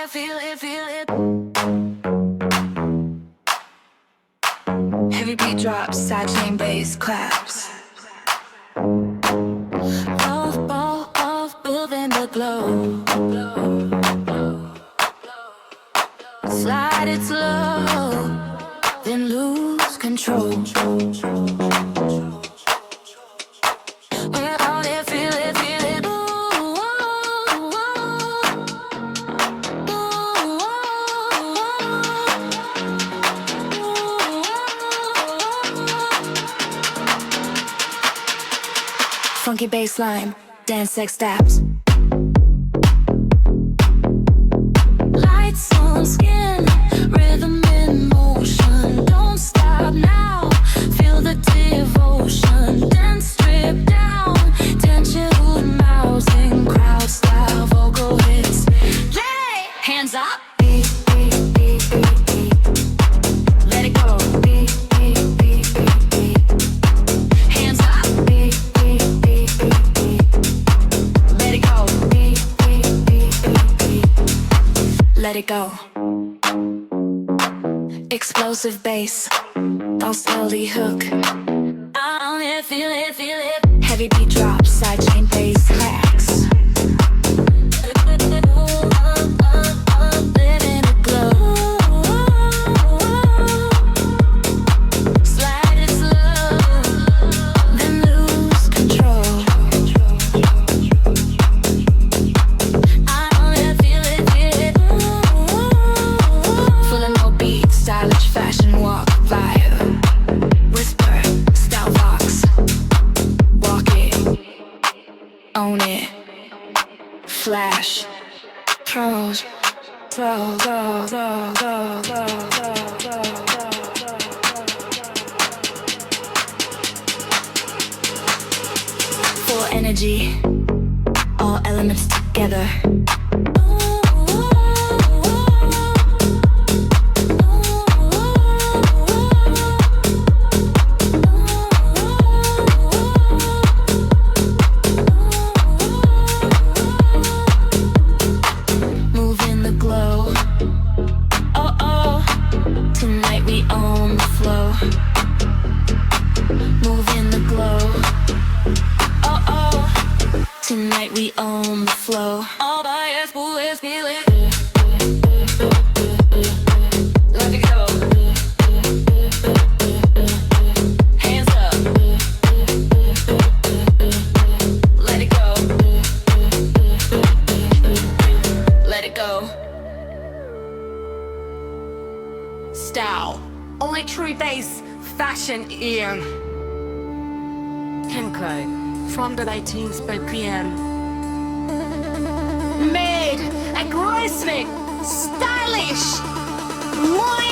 it, feel it, feel it. Heavy beat drops, side chain bass claps. Off, moving the glow. Slide it slow, then lose control. We're on it, feel it, feel it. Funky bassline, dance sex steps. Lights on skin, rhythm in motion. Don't stop now, feel the devotion. Dance strip down, tension housing, crowd style vocal hits. Play, hands up. Beat, beat, beat, beat, beat. Let it go. Beat, beat, beat, beat, beat. Hands up. Beat, beat, beat, beat, beat. Let it go. Beat, beat, beat, beat, beat. Let it go. Explosive bass, don't slowly hook. On it, feel it, feel it. Heavy beat drops, side chain bass cracks. Live in a glow. Slide it slow, then lose control. On it, feel it, feel it. Full of no beat, stylish fashion walk vibe. Whisper, style vox. Walk it, own it. Flash, pros, go, go, go, go, go, go, go, go. Full energy, all elements together. Move in the glow. Oh, oh, tonight we own the flow. Move in the glow. Oh, oh, tonight we own the flow. All by us, boys, feel it. Let it go. Hands up. Let it go. Let it go. Style. Only true bass, fashion in Kenko from the 19th by PM. Made aggressive, stylish, wine